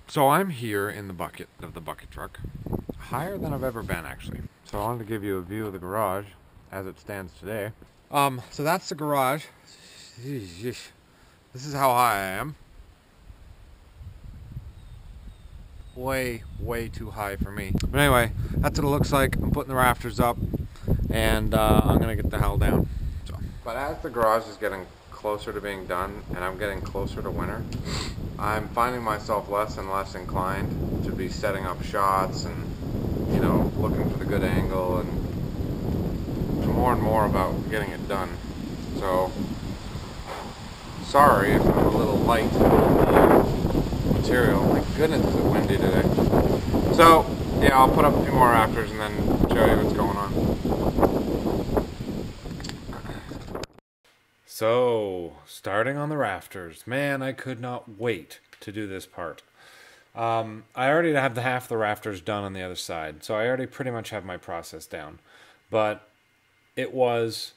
So I'm here in the bucket of the bucket truck, higher than I've ever been actually. So I wanted to give you a view of the garage as it stands today. So that's the garage. This is how high I am. Way, way too high for me. But anyway, that's what it looks like. I'm putting the rafters up, and I'm gonna get the hell down. So. But as the garage is getting closer to being done, and I'm getting closer to winter, I'm finding myself less and less inclined to be setting up shots and, you know, looking for the good angle, and more about getting it done. So, sorry if I'm a little light on material. My goodness, it's windy today. So, yeah, I'll put up a few more rafters and then show you what's going on. So, starting on the rafters. Man, I could not wait to do this part. I already have half the rafters done on the other side, so I already pretty much have my process down. But it was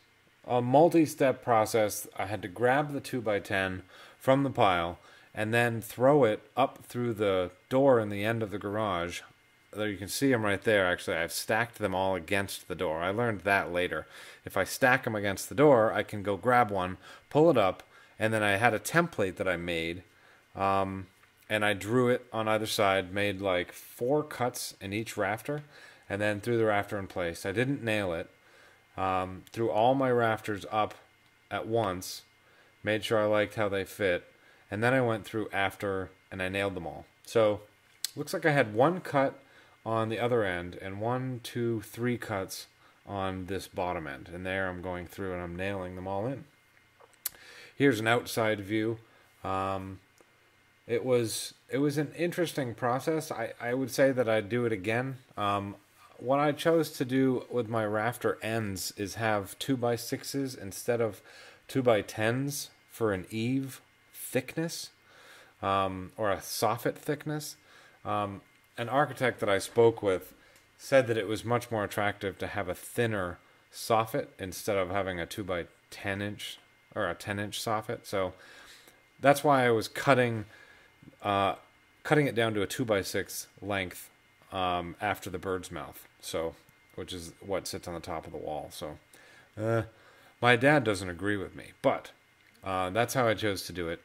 a multi-step process. I had to grab the 2x10 from the pile and then throw it up through the door in the end of the garage. There you can see them right there. Actually, I've stacked them all against the door. I learned that later. If I stack them against the door, I can go grab one, pull it up, and then I had a template that I made, and I drew it on either side, made like 4 cuts in each rafter, and then threw the rafter in place. I didn't nail it. Threw all my rafters up at once, made sure I liked how they fit, and then I went through after and I nailed them all. So, looks like I had 1 cut on the other end and 1, 2, 3 cuts on this bottom end, and there I'm going through and I'm nailing them all in. Here's an outside view. It was an interesting process. I would say that I'd do it again. What I chose to do with my rafter ends is have 2x6s instead of 2x10s for an eave thickness, or a soffit thickness. An architect that I spoke with said that it was much more attractive to have a thinner soffit instead of having a 2x10 inch or a 10-inch soffit. So that's why I was cutting it down to a 2x6 length after the bird's mouth. So, which is what sits on the top of the wall. So, my dad doesn't agree with me, but that's how I chose to do it.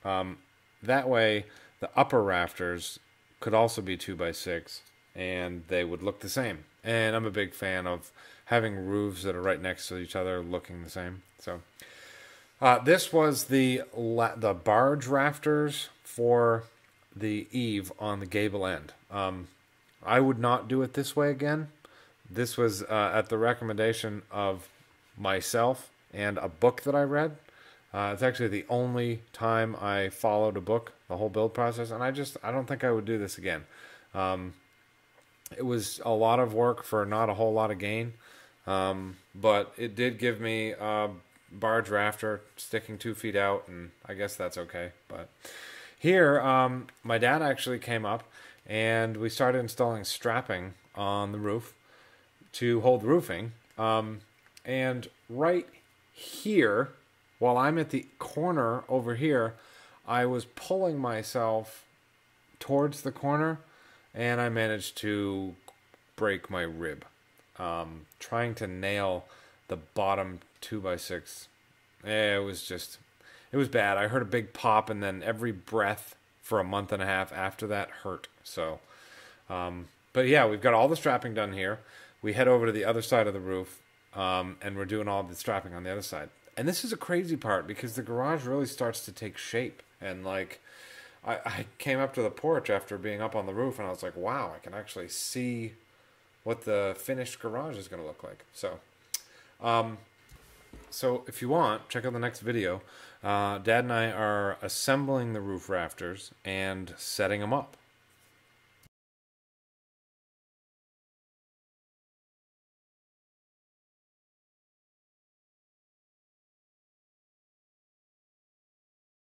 That way, the upper rafters could also be 2x6, and they would look the same. And I'm a big fan of having roofs that are right next to each other looking the same. So, this was the barge rafters for the eave on the gable end. I would not do it this way again. This was at the recommendation of myself and a book that I read. It's actually the only time I followed a book, the whole build process, and I don't think I would do this again. It was a lot of work for not a whole lot of gain, but it did give me a barge rafter sticking 2 feet out, and I guess that's okay. But here, my dad actually came up, and we started installing strapping on the roof to hold the roofing. And right here, while I'm at the corner over here, I was pulling myself towards the corner, and I managed to break my rib. Trying to nail the bottom 2x6. It was bad. I heard a big pop, and then every breath for a month and a half after that hurt. So, but yeah, we've got all the strapping done here. We head over to the other side of the roof, and we're doing all the strapping on the other side. And this is a crazy part because the garage really starts to take shape. And like, I came up to the porch after being up on the roof, and I was like, wow, I can actually see what the finished garage is going to look like. So, so if you want, check out the next video. Dad and I are assembling the roof rafters and setting them up.